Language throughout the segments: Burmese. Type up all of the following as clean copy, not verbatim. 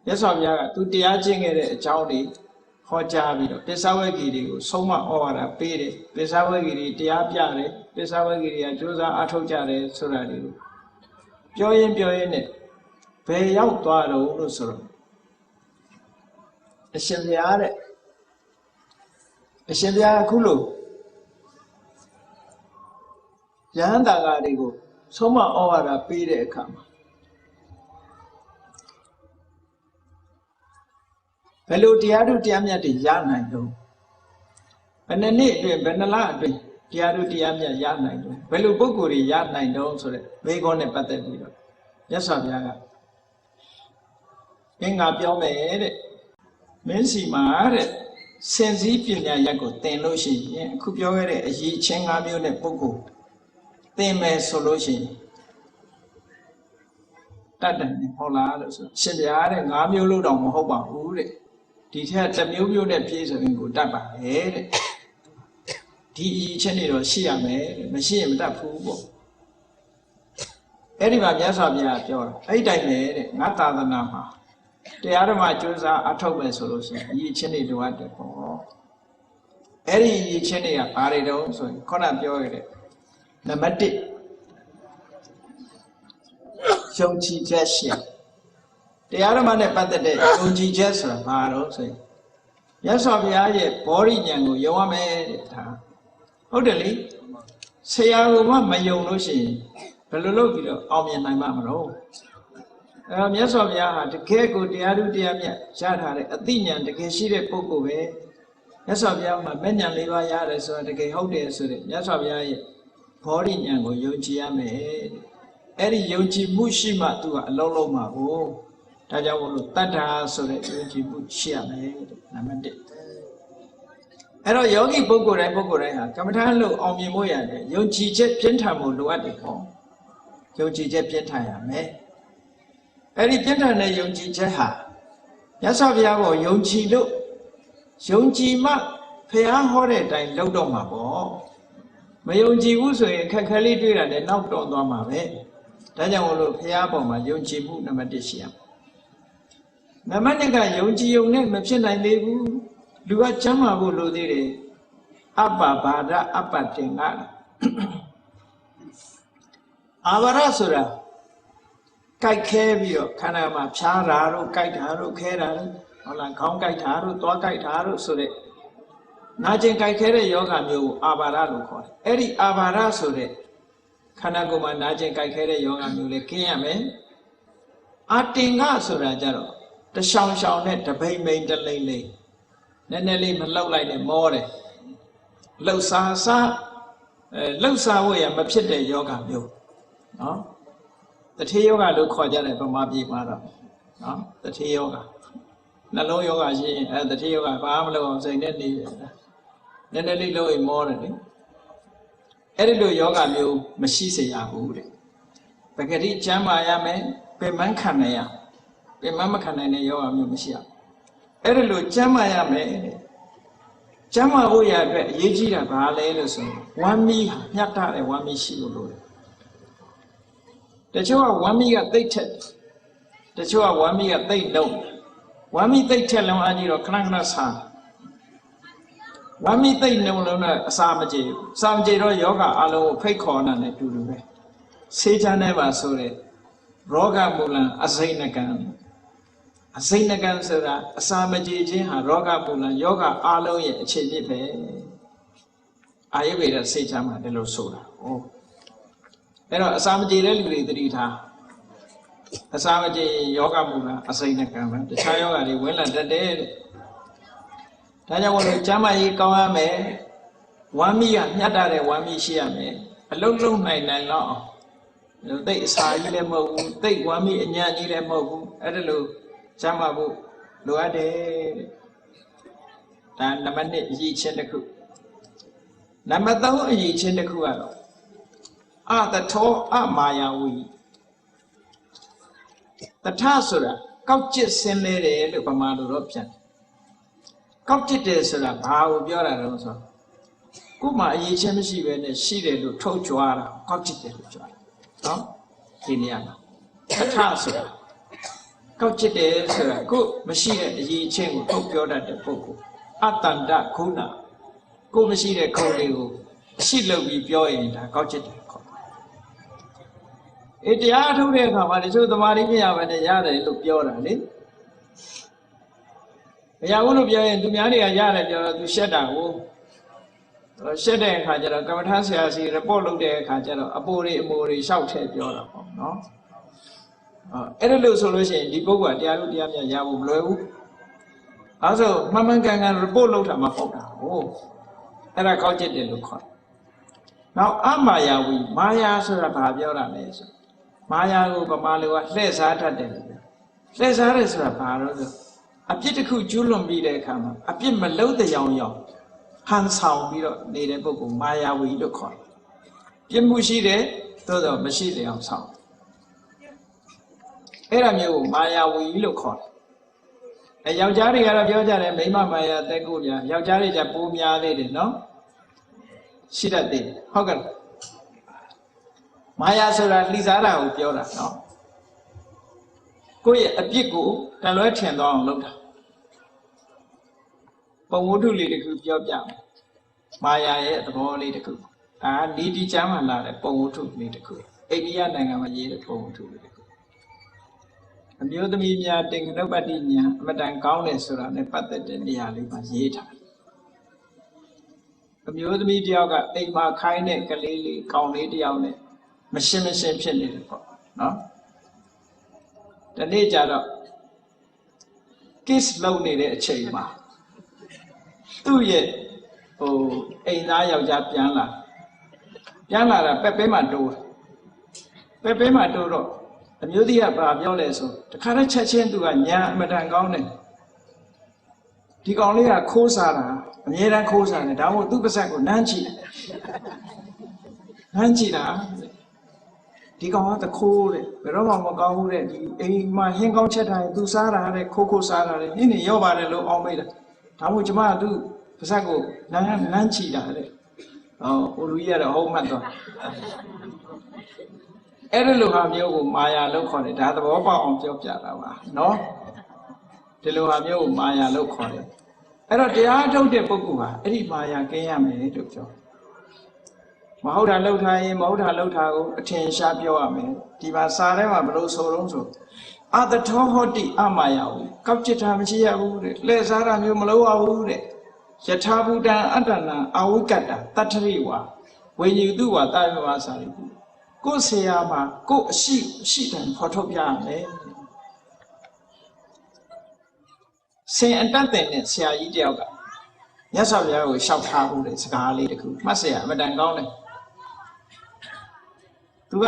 မြတ်စွာဘုရားကသူတရားကျင့်ခဲ့တဲ့အကြောင်းတွေဟောကြားပြီးတော့ပိဿဝဂ္ဂီတွေကိုဆုံးမဩဝါဒပေးတယ်ပိဿဝဂ္ဂီတွေတရားပြတယ်ပိဿဝဂ္ဂီတွေကကြိုးစားအထောက်ကြတယ်ဆိုတာတွေကိုပြောရင်းနဲ့ဘယ်ရောက်သွားတော့လို့ဆိုတော့အရှင်ဘုရားတဲ့အရှင်ဘုရားအခုလို့ယဟန်တာဃာတွေကိုဆုံးမဩဝါဒပေးတဲ့အခါမှာဘယ်လိုတရားထုတရားမြတ်တွေရနိုင်တော့ဘယ်နှစ်နှစ်အတွင်းဘယ်နှလအတွင်းတရားထုတရားမြတ်ရနိုင်တော့ဘယ်လိုပုဂ္ဂိုလ်တွေရနိုင်တော့ဆိုတဲ့မိဂောနဲ့ပတ်သက်ပြီးတော့မြတ်စွာဘုရားကငါပြောမယ်တဲ့မင်းစီမှာတဲ့စင်စည်းပညာရပ်ကိုသင်လို့ရှိရင်အခုပြောခဲ့တဲ့အရေးချင်း၅မျိုးနဲ့ပုဂ္ဂိုလ်သင်မယ်ဆိုလို့ရှိရင်တတ်တယ်ဟုတ်လားလို့ဆိုရှင်ဘုရားတဲ့၅မျိုးလို့တော့မဟုတ်ပါဘူးတဲ့ဒီထက်တစ်မျိုးနဲ့ပြည့်စုံရင်ကိုတတ်ပါလေတဲ့ဒီအရေးချင်းတွေတော့ရှိရမယ်တဲ့မရှိရင်မတတ်ဘူးပေါ့အဲ့ဒီမှာမြတ်စွာဘုရားပြောတာအဲ့တိုင်းပဲတဲ့ငါသာသနာမှာတရားဓမ္မကျိုးစားအထောက်ပဲဆိုလို့ရှိရင်အရေးချင်းတွေလိုအပ်တယ်ပေါ့အဲ့ဒီအရေးချင်းတွေကဘာတွေတုံးဆိုရင်ခုနပြောရတဲ့နံပါတ်1ယုံကြည်ချက်ရှိတရားဓမ္မနဲ့ပတ်သက်တဲ့ယုံကြည်ချက်ဆိုတာဘာလို့ဆိုရင်မြတ်စွာဘုရားရဲ့ဘောဓိဉာဏ်ကိုယုံရမယ်တဲ့ဒါဟုတ်တယ်လေဆရာကမယုံလို့ရှိရင်ဘယ်လိုလုပ်ပြီးတော့အောင်မြင်နိုင်မှာမလို့မြတ်စွာဘုရားဟာတကယ်ကိုတရားထုတရားမြတ်ရထားတဲ့အသိဉာဏ်တကယ်ရှိတဲ့ပုဂ္ဂိုလ်ပဲမြတ်စွာဘုရားမှာမဲ့ဉာဏ်၄ပါးရတယ်ဆိုတာတကယ်ဟုတ်တယ်ဆိုတဲ့မြတ်စွာဘုရားရဲ့ဘောဓိဉာဏ်ကိုယုံကြည်ရမယ်အဲ့ဒီယုံကြည်မှုရှိမှသူကအလုံးလုံးမှာကိုဒါကြောင့်မို့လို့တတ္ထာဆိုတဲ့ယုံကြည်မှုရှိရမယ်နံပါတ်1အဲ့တော့ယောဂီပုဂ္ဂိုလ်တိုင်းဟာကမ္မထာလို့အောင်မြင်ဖို့ရတယ်ယုံကြည်ချက်ပြင်းထန်မှုလိုအပ်တယ်ပေါ့ယုံကြည်ချက်ပြင်းထန်ရမယ်အဲ့ဒီပြင်းထန်တဲ့ယုံကြည်ချက်ဟာမြတ်စွာဘုရားကိုယုံကြည်လို့ယုံကြည်မှဘုရားဟောတဲ့အတိုင်းလုပ်တော့မှာပေါ့မယုံကြည်ဘူးဆိုရင်ခက်ခဲလေးတွေ့တာလည်းနောက်တော့သွားမှာပဲဒါကြောင့်မို့လို့ဘုရားပေါ်မှာယုံကြည်မှုနံပါတ်1ရှိရမယ်နံပါတ်2ကယုံကြည်ုံနဲ့မဖြစ်နိုင်သေးဘူးလူကချမ်းသာဖို့လိုသေးတယ်အပ္ပဘာဒအပ္ပတင်ကအာဝရဆိုတာကြိုက်ခဲပြီးတော့ခန္ဓာမှာဖြားတာတို့ကြိုက်တာတို့ခဲတာတို့ဟုတ်လားခေါင်းကြိုက်တာတို့သွားကြိုက်တာတို့ဆိုတဲ့နာကျင်ကြိုက်ခဲတဲ့ယောဂမျိုးကိုအာဘာရလို့ခေါ်တယ်အဲ့ဒီအာဘာရဆိုတဲ့ခန္ဓာကိုယ်မှာနာကျင်ကြိုက်ခဲတဲ့ယောဂမျိုးလေးခင်းရမယ်အာတင်ကဆိုတာကြတော့တရှောင်ရှောင်နဲ့တပိမ့်မိန်တလိမ့်လိမ့်နည်းနည်းလေးမလှုပ်လိုက်နဲ့မောတယ်လှုပ်စားလှုပ်စားဖို့ရမဖြစ်တဲ့ယောဂမျိုးနော်တထေယောဂလို့ခေါ်ကြတယ်ဗမာပြည်မှာတော့နော်တထေယောဂနှလုံးယောဂရှိရင်တထေယောဂဘာမှမလုပ်အောင်စိတ်နဲ့နေတယ်နည်းနည်းလေးလှုပ်ရင်မောတယ်လေအဲ့ဒီလိုယောဂမျိုးမရှိစေရဘူးတဲ့ပဂတိကျမ်းမာရမယ်ပင်မခံနိုင်ရပင်မခံနိုင်တဲ့ယောဂမျိုးမရှိရအဲ့ဒီလိုကျမ်းမာရမယ်တဲ့ကျမ်းမာဖို့ရအတွက်အရေးကြီးတာဘာလဲလို့ဆိုရင်ဝမ်းမီးမြတ်တဲ့ဝမ်းမီးရှိလို့လို့တချို့ကဝမ်းမီးကသိပ်ထက်တချို့ကဝမ်းမီးကသိပ်လုံးဝမ်းမီးသိပ်ထက်လုံးအကြီးတော့ခဏစားဝမ်းမီးသိပ်လုံးလုံးနဲ့အစာမကြေဘူးစာမကြေတော့ယောဂအလုံးကိုဖိတ်ခေါ်တာနဲ့တူတူပဲဆေးချမ်းထဲမှာဆိုတဲ့ရောဂမူလံအစိမ့်နကံဆိုတာအစာမကြေခြင်းဟာရောဂမူလံယောဂအလုံးရဲ့အခြေဖြစ်ပဲအာယုဝေဒဆေးချမ်းမှာဒီလိုဆိုတာဟုတ်အဲ့တော့အစာမကြေတဲ့လူတွေသတိထားအစာမကြေယောဂမူလံအစိမ့်နကံပဲတခြားယောဂတွေဝင်လာတတ်တယ်ဒါကြောင့်မို့လို့ကျမ်းမာရေးကောင်းရမယ်ဝမ်းမီးကမြတ်တဲ့ဝမ်းမီးရှိရမယ်အလုံးလုံးနိုင်တော့သိအစာကြီးလည်းမဟုတ်ဘူးသိဝမ်းမီးအညံ့ကြီးလည်းမဟုတ်ဘူးအဲ့ဒါလို့ကျမ်းမာဖို့လိုအပ်တယ်ဒါနံပါတ်1အရေးချင်းတစ်ခုနံပါတ်3အရေးချင်းတစ်ခုကတော့အတထောအမာယာဝီတထဆိုတာကောက်ကျစ်ဆင်းလဲတယ်လို့ဗမာလိုတော့ပြန်ကောက်ကျစ်တယ်ဆိုတာဘာကိုပြောတာလဲဆိုတော့ကို့မှာအရေးချင်းမရှိပဲနဲ့ရှိတယ်လို့ထုတ်ကြွားတာကောက်ကျစ်တယ်လို့ပြောတာနော်ဒီနေရာမှာတထဆိုတာ ကောက်ချစ်တယ်ဆိုတာကိုမရှိတဲ့အရေးချင်းကိုထုတ်ပြောတတ်တဲ့ပုဂ္ဂိုလ်အတ္တန္တခုဏကိုမရှိတဲ့ခုံလေးကိုအရှိလုပ်ပြီးပြောရင်ဒါကောက်ချစ်တယ်ခေါ်တယ်တရားထုတ်တဲ့အခါမှာတချို့သမာဓိမရဘဲနဲ့ရတယ်လို့ပြောတာလေမရဘူးလို့ပြောရင်သူများတွေကရတယ်ပြောတော့သူရှက်တာကိုရှက်တဲ့အခါကျတော့ကမ္မထာဆရာစီ report လုပ်တဲ့အခါကျတော့အပိုတွေအမိုတွေရှောက်ထည့်ပြောတာပေါ့နော်အဲ့ဒါလို့ဆိုလို့ရှိရင်ဒီပုဂ္ဂိုလ်ကတရားလို့တရားမြတ်ရဖို့မလွယ်ဘူးအဲဆိုမှန်မှန်ကန်ကန် report လုပ်တာမှပေါ့တာဟုတ်အဲ့ဒါကောက်ကျစ်တယ်လို့ခေါ်တယ်နောက်အမာယာဝီမာယာဆိုတာဘာပြောတာလဲဆိုမာယာကိုဗမာလူကလှည့်စားတတ်တယ်လို့ပြောလှည့်စားတယ်ဆိုတာဘာလို့ဆိုအပြစ်တစ်ခုကျူးလွန်ပြီးတဲ့အခါမှာအပြစ်မလုံးတဲ့ရောင်ဟန်ဆောင်ပြီးတော့နေတဲ့ပုဂ္ဂိုလ်မာယာဝီလို့ခေါ်တယ်ပြစ်မှုရှိတယ်သို့တော့မရှိတဲ့အောင်ဆောင်အဲ့ဒါမျိုးကိုမာယာဝီလို့ခေါ်တယ်ယောက်ျားတွေကတော့ပြောကြတယ်မိန်းမမာယာတက်ကိုပြယောက်ျားတွေကပိုးများသေးတယ်နော်ရှိတတ်သေးတယ်ဟုတ်ကဲ့မာယာဆိုတာလှီစားတာကိုပြောတာနော်ကိုယ့်ရဲ့အပြစ်ကိုတလွဲထင်သွားအောင်လုပ်တာပုံဝတ္ထုလေးတစ်ခုပြောပြမယ်မာယာရဲ့သဘောလေးတစ်ခုဒါနီတိကျမ်းမှာလာတဲ့ပုံဝတ္ထုလေးတစ်ခုအိန္ဒိယနိုင်ငံမှာရေးတဲ့ပုံဝတ္ထုလေးတစ်ခုအမျိုးသမီးများတင်္ဂနုပ္ပတ္တိညာအမတန်ကောင်းတယ်ဆိုတာနဲ့ပတ်သက်တဲ့နေရာလေးမှာရေးထားတယ်အမျိုးသမီးတယောက်ကအိမ်မှာခိုင်းတဲ့ကလေးလေးကောင်းလေးတယောက်နဲ့မရှင်းဖြစ်နေတယ်ပေါ့နော်ဒီနေ့ကျတော့ kiss လုပ်နေတဲ့အချိန်မှာသူ့ရဲ့အိမ်သားယောက်ျားပြန်လာတာပက်ပဲမှာတိုးတော့အမျိုးသမီးကဘာပြောလဲဆိုတခါတည်းချက်ချင်းသူကညာအမတန်ကောင်းတယ်ဒီကောင်လေးကခိုးစားတာအမြဲတမ်းခိုးစားတယ်ဒါမှမဟုတ်သူ့ပါဇက်ကိုနမ်းကြည့်တာဒီကောင်ကတခိုးတဲ့ဘယ်တော့မှမကောင်းဘူးတဲ့ဒီအိမ်မှာဟင်းကောင်းချက်ထားရင်သူစားတာတဲ့ခိုးစားတာတဲ့နင်းနေရောပါတယ်လို့အောင်းမိတာဒါမှမဟုတ်ကျမကသူ့ပါဇက်ကိုနမ်းကြည့်တာတဲ့ဟိုလူကြီးကတော့ဟုတ်မှတ်သွားအဲ့ဒီလိုဟာမျိုးကိုမာယာလို့ခေါ်တယ်ဒါသဘောပေါက်အောင်ပြောပြတာပါနော်ဒီလိုဟာမျိုးကိုမာယာလို့ခေါ်တယ်အဲ့တော့တရားထုတ်တဲ့ပုဂ္ဂိုလ်ဟာအဲ့ဒီမာယာကင်းရမယ်လို့ပြောမဟုတ်တာလှုပ်ထားရင်မဟုတ်တာလှုပ်ထားကိုအထင်ရှားပြောရမယ်ဒီမှာစာထဲမှာဘယ်လိုဆိုတော့ဆိုအတထောဟောတိအမာယာဟုကောက်ကျစ်တာမရှိရဘူးတဲ့လှည့်စားတာမျိုးမလုပ်ရဘူးတဲ့ယထာဘူတံအတ္တနာအဝိကတ္တတတ္ထရိဝါဝိညုတုဝါတာယမစာရိကိုယ်ဆရာမှာကိုယ်အရှိတန်ဖော်ထုတ်ပြရမယ်ဆင်အတတ်တဲ့ဆရာကြီးတယောက်ကမြတ်စွာဘုရားကိုလျှောက်ထားဖို့တဲ့စကားလေးတခုမှတ်เสียအမတန်ကောင်းတယ်သူက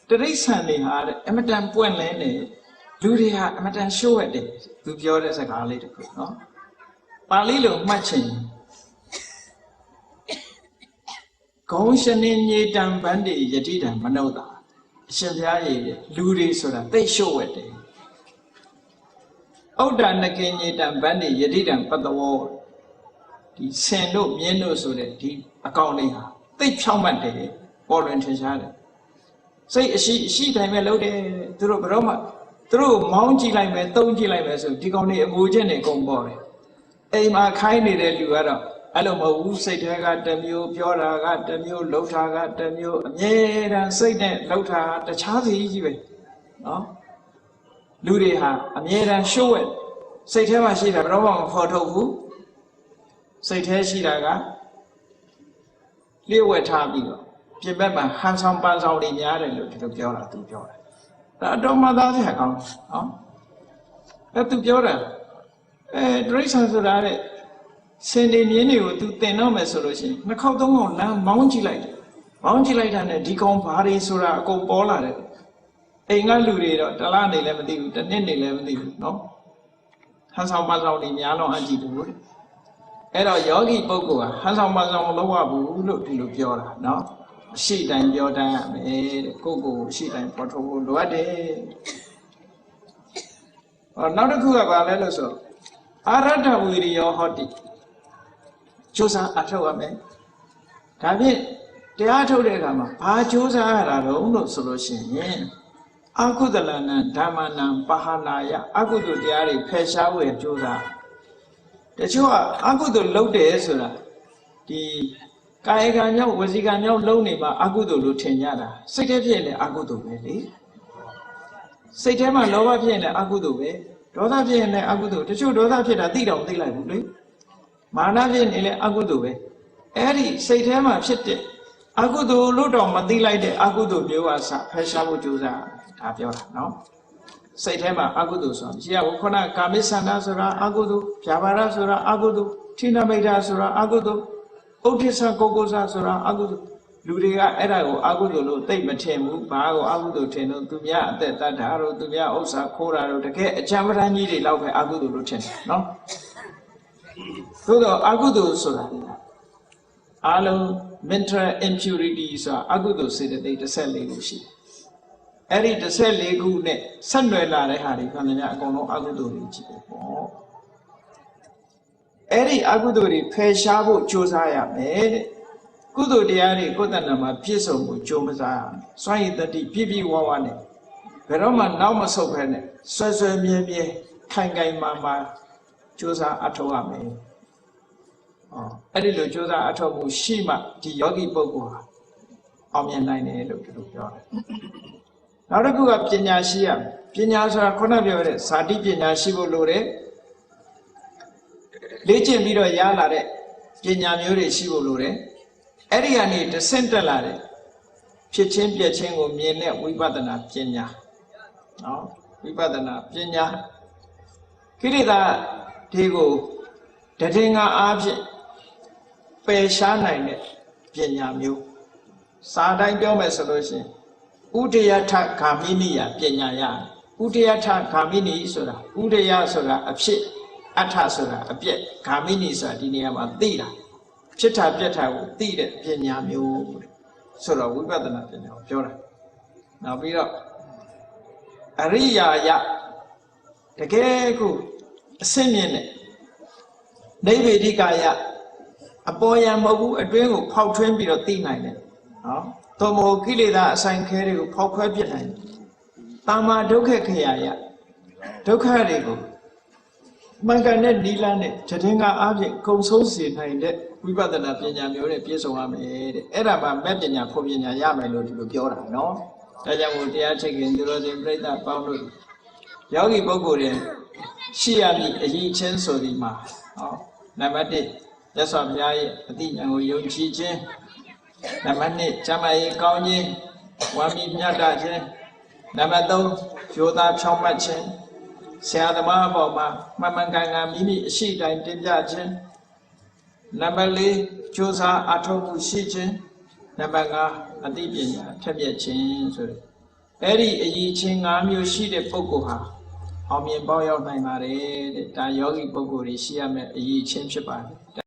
တရိစ္ဆာန်တွေဟာတဲ့အမတန်ပွင့်လင်းတယ်လူတွေဟာအမတန်ရှိုးရတယ်သူပြောတဲ့စကားလေးတခုနော်ပါဠိလိုမှတ်ချင်ဂုံးရှင်ညေတံဗန္တိယတိတံမနုဿာအရှင်ဘုရားရဲ့လူတွေဆိုတာသိရှိုးရတယ်ဩဒ္ဒနကိညေတံဗန္တိယတိတံပတ္တဝောဒီဆင်တို့မြင်းတို့ဆိုတဲ့ဒီအကောင်လေးဟာသိဖြောင်းမှတ်တယ်ပေါ်လွင်ထင်ရှားတယ်စိတ်အရှိတိုင်းပဲလုပ်တယ်သူတို့ဘယ်တော့မှသူတို့မောင်းကြည့်လိုက်မယ်တုံးကြည့်လိုက်မယ်ဆိုဒီကောင်လေးအမူအကျင့်တွေအကုန်ပေါ်တယ်အိမ်မှာခိုင်းနေတဲ့လူကတော့အဲ့လိုမဟုတ်ဘူးစိတ်ထဲကတစ်မျိုးပြောတာကတစ်မျိုးလှုပ်တာကတစ်မျိုးအမြဲတမ်းစိတ်နဲ့လှုပ်တာတခြားစီကြီးပဲနော်လူတွေဟာအမြဲတမ်းရှိုးဝဲစိတ်ထဲမှာရှိတာဘယ်တော့မှမဖော်ထုတ်ဘူးစိတ်ထဲရှိတာကလျှို့ဝှက်ထားပြီးတော့ပြင်ဘက်မှာဟန်ဆောင်ပန်းဆောင်တွေများတယ်လို့ဒီလိုပြောတာသူပြောတယ်ဒါအတော်မှသားစရာကောင်းနော်အဲ့သူပြောတာဒရိစ္ဆာန်ဆိုတာတဲ့စင်ဒီမြင်းတွေကိုသူတင်တော့မယ်ဆိုလို့ရှိရင်နှစ်ခေါက်သုံးခေါက်လမ်းမောင်းကြည့်လိုက်တယ်မောင်းကြည့်လိုက်တာနဲ့ဒီကောင်ဘာတွေဆိုတာအကုန်ပေါ်လာတယ်အိမ်ကလူတွေတော့တစ်လားနေလည်းမသိဘူးတစ်နှစ်နေလည်းမသိဘူးနော်ဟန်ဆောင်ပန်းဆောင်တွေများတော့အကြည့်တယ်လို့အဲ့တော့ယောဂီပုဂ္ဂိုလ်ဟာဟန်ဆောင်ပန်းဆောင်မလုပ်ရဘူးလို့ဒီလိုပြောတာနော်အရှိတိုင်းပြောတတ်ရမယ်တဲ့ကိုယ့်ကိုယ်အရှိတိုင်းပေါ်ထုတ်ဖို့လိုအပ်တယ်နောက်တစ်ခုကဘာလဲလို့ဆိုအာရထဝီရိယောဟောတိကြိုးစားအထောက်ရမယ်ဒါဖြင့်တရားထုတ်တဲ့အခါမှာဘာကြိုးစားရတာတော့လို့ဆိုလို့ရှိရင် အာကုသလနံဓမ္မနံပဟာနာယအာကုသိုလ်တရားတွေဖယ်ရှားဝယ်ကြိုးစားတချို့ကအာကုသိုလ်လုပ်တယ်ဆိုတာဒီကာယကံကြောင့်ဝစီကံကြောင့်လုံးနေမှာအာကုသိုလ်လို့ထင်ကြတာစိတ်ထဲဖြစ်ရင်အာကုသိုလ်ပဲလေစိတ်ထဲမှာလောဘဖြစ်ရင်အာကုသိုလ်ပဲဒေါသဖြစ်ရင်အာကုသိုလ်တချို့ဒေါသဖြစ်တာသိတော့မသိလိုက်ဘူးလေမာနဖြစ်နေလဲအာကုသိုလ်ပဲအဲ့ဒီစိတ်ထဲမှာဖြစ်တဲ့အကုသိုလ်လို့တော့မသိလိုက်တဲ့အကုသိုလ်မျိုးအစဖယ်ရှားဖို့ကြိုးစားဒါပြောတာနော်စိတ်ထဲမှာအကုသိုလ်ဆိုတာကြီးကခုနကာမိသန္တာဆိုတာအကုသိုလ်ဗျာပါဒဆိုတာအကုသိုလ်ထိနမိတ်တာဆိုတာအကုသိုလ်ဥဒိစ္စကိုကုသဆိုတာအကုသိုလ်လူတွေကအဲ့ဒါကိုအကုသိုလ်လို့သိမထင်ဘူးဘာကိုအကုသိုလ်ထင်လို့သူများအသက်တတ်တာတို့သူများဥစ္စာခိုးတာတို့တကယ်အချမ်းပဒန်းကြီးတွေလောက်ပဲအကုသိုလ်လို့ထင်တယ်နော်သို့တော့အကုသိုလ်ဆိုတာအားလုံး mental impurity ဆိုတာအကုသိုလ်စေတသိက်14ခုရှိတယ်အဲ့ဒီ14ခုနဲ့ဆက်နွယ်လာတဲ့ဟာတွေခန္ဓာများအကုန်လုံးအကုသိုလ်တွေကြီးပဲပေါ့အဲ့ဒီအကုသိုလ်တွေဖယ်ရှားဖို့ကြိုးစားရမယ်တဲ့ကုသိုလ်တရားတွေကိုယ်တဏ္ဍာမှာပြည့်စုံဖို့ကြိုးမစားရမယ်စွန့်ရည်တတိပြည့်ပြည့်ဝဝနဲ့ဘယ်တော့မှနောက်မဆုတ်ဖက်နဲ့ဆွဲဆွဲမြဲမြဲခိုင်ခိုင်မာမာကြိုးစားအထောက်ရမယ်အဲ့ဒီလိုကြိုးစားအထောက်မှုရှိမှဒီယောဂီပုဂ္ဂိုလ်ဟာအောင်မြင်နိုင်တယ်လို့ပြောတယ်နောက်တစ်ခုကပညာရှိရမယ်ပညာဆိုတာခုနပြောတဲ့ဇာတိပညာရှိဖို့လိုတယ်လေ့ကျင့်ပြီးတော့ရလာတဲ့ပညာမျိုးတွေရှိဖို့လိုတယ်အဲ့ဒီကနေတဆင့်တက်လာတဲ့ဖြစ်ချင်းပြက်ချင်းကိုမြင်တဲ့ဝိပဿနာပညာနော်ဝိပဿနာပညာကိလေသာတွေကိုတည်ငါအားဖြင့်ပယ်ရှားနိုင်တဲ့ပညာမျိုးစာတိုင်းပြောမယ်ဆိုလို့ရှိရင်ဥဒယထဂာမိနိယပညာရဥဒယထဂာမိနိဆိုတာဥဒယဆိုတာအဖြစ်အထဆိုတာအပြက်ဂာမိနိဆိုတာဒီနေရာမှာသိတာဖြစ်တာပြက်တာကိုသိတဲ့ပညာမျိုးဆိုတော့ဝိပဿနာပညာကိုပြောတာနောက်ပြီးတော့အရိယာယတကယ်ကိုအစင်းမြင့်တဲ့နိဗ္ဗေဒိကာယအပေါ်ယံမဟုတ်ဘူးအတွင်းကိုဖောက်ထွင်းပြီးတော့သိနိုင်တယ်နော်သို့မဟုတ်ကိလေသာအဆိုင်ခဲတွေကိုဖောက်ခွဲပြစ်နိုင်တယ်တာမာဒုက္ခခရာယဒုက္ခတွေကိုမှန်ကန်တဲ့နိလန်းနဲ့တည်ငါအားဖြင့်ကုံဆုံးစေနိုင်တဲ့ဝိပဿနာပညာမျိုးနဲ့ပြည့်စုံရမယ်တဲ့အဲ့ဒါမှမဲ့ပညာဖို့ပညာရမယ်လို့ဒီလိုပြောတာနော်ဒါကြောင့်မို့တရားချိတ်ခင်သူတော်စင်ပြိဿပေါင်းလို့ယောဂီပုဂ္ဂိုလ်တွေရှိရမည်အရေးချင်းဆိုဒီမှာဟောနံပါတ်1မြတ်စွာဘုရားရဲ့အသိဉာဏ်ကိုယုံကြည်ခြင်းနံပါတ်2ကျမ်းမာရေးကောင်းခြင်းဝါမီမြတ်တာခြင်းနံပါတ်3ယောသားဖြောင်းမှတ်ခြင်းဆရာသမားအပေါ်မှာမှန်မှန်ကန်ကန်မိမိအရှိတိုင်းတင်ပြခြင်းနံပါတ်4ကြိုးစားအထောက်မှုရှိခြင်းနံပါတ်5အသိပညာထက်မြက်ခြင်းဆိုတဲ့အဲ့ဒီအရေးချင်း5မျိုးရှိတဲ့ပုဂ္ဂိုလ်ဟာအောင်မြင်ပေါရောက်နိုင်ပါတယ်တဲ့ဒါယောဂီပုဂ္ဂိုလ်တွေရှိရမယ့်အရေးချင်းဖြစ်ပါတယ်